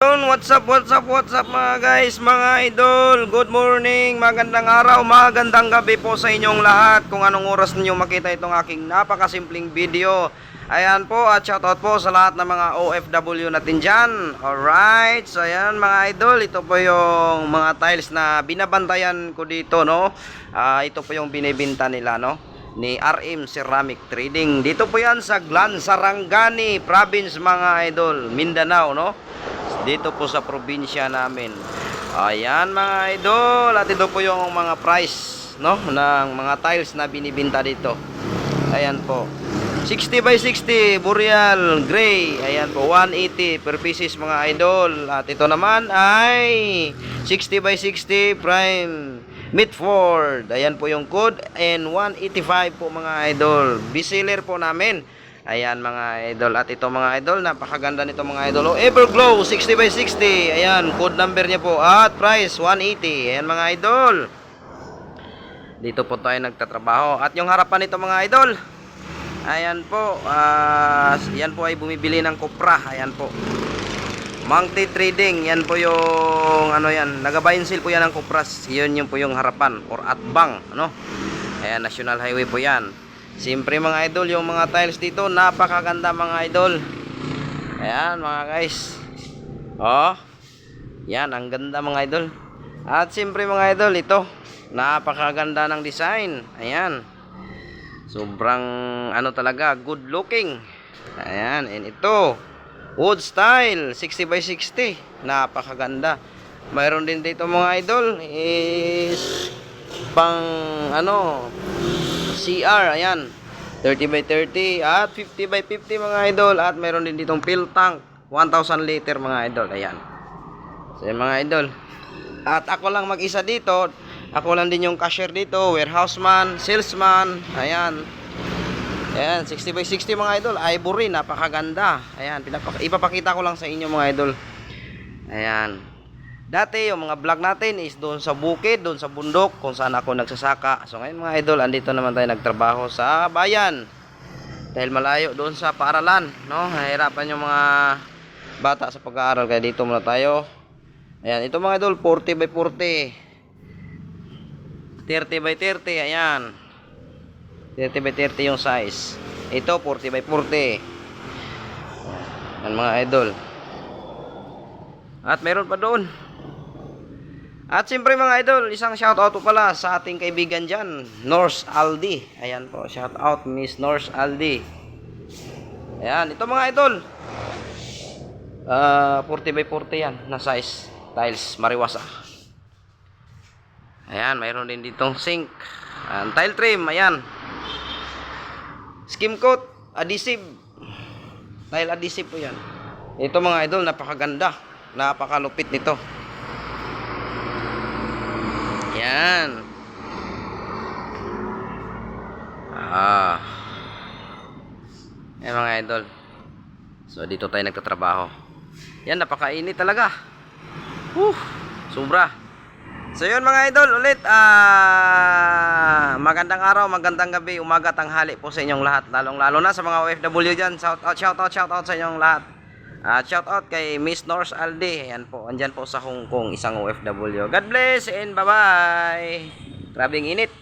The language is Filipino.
What's up mga guys, mga idol. Good morning, magandang araw, magandang gabi po sa inyong lahat. Kung anong oras niyo makita itong aking napakasimpleng video. Ayan po, at shoutout po sa lahat ng mga OFW natin dyan. Alright, so ayan mga idol, ito po yung mga tiles na binabantayan ko dito, no. Ito po yung binibinta nila, no, ni RM Ceramic Trading. Dito po yan sa Glan, Sarangani Province mga idol, Mindanao, no. Dito po sa probinsya namin. Ayan mga idol, at ito po yung mga price, no, ng mga tiles na binibinta dito. Ayan po, 60 by 60 Boreal Gray. Ayan po, 180 per pieces mga idol. At ito naman ay 60 by 60 Prime Mitford. Ayan po yung code, and 185 po mga idol. Bestseller po namin. Ayan mga idol, at ito mga idol, napakaganda nito mga idol. Everglow 60 by 60. Ayan, code number niya po, at price 180. Ayan mga idol, dito po tayo nagtatrabaho. At yung harapan nito mga idol, ayan po, yan po ay bumibili ng kopra. Ayan po, Monkey Trading. Yan po yung ano, yan, nag-buy and sell po yan ng kopras. Yun yung po yung harapan, or atbang, ano. Ayan, National Highway po yan. Siyempre mga idol, yung mga tiles dito napakaganda mga idol. Ayan mga guys, oh, yan, ang ganda mga idol. At siyempre mga idol, ito napakaganda ng design. Ayan, sobrang ano talaga, good looking. Ayan, and ito wood style 60 by 60, napakaganda. Mayroon din dito mga idol is pang ano, CR. Ayan, 30 by 30 at 50 by 50 mga idol. At mayroon din ditong fill tank 1000 liter mga idol. Ayan, so yan, mga idol. At ako lang mag-isa dito. Ako lang din yung cashier dito, warehouse man, salesman. Ayan, ayan, 60 by 60 mga idol, ivory, napakaganda. Ayan, ipapakita ko lang sa inyo mga idol. Ayan, dati yung mga vlog natin is doon sa bukid, doon sa bundok, kung saan ako nagsasaka. So ngayon mga idol, andito naman tayo nagtrabaho sa bayan, dahil malayo doon sa paaralan, no. Nahirapan yung mga bata sa pag-aaral, kaya dito muna tayo. Ayan, ito mga idol, 40 by 40, 30 by 30. Ayan, 30 by 30 yung size. Ito 40 by 40. Ayan mga idol. At meron pa doon. At siyempre mga idol, isang shoutout po pala sa ating kaibigan dyan, Norse Aldi. Ayan po, shoutout Miss Norse Aldi. Ayan, ito mga idol, 40 by 40 yan na size, tiles mariwasa. Ayan, mayroon din ditong sink, tile trim. Ayan, skim coat, adhesive, tile adhesive po yan. Ito mga idol, napakaganda, napakalupit nito. Yan. Yan mga idol. So dito tayo nagtatrabaho. Yan, napakainit talaga. Sobra. So yun mga idol, ulit magandang araw, magandang gabi, umaga, tanghali po sa inyong lahat. Lalong lalo na sa mga OFW dyan. Shoutout sa inyong lahat. Shoutout kay Miss Norse Aldi. Ayan po, andyan po sa Hong Kong, isang OFW. God bless and bye bye. Grabing init.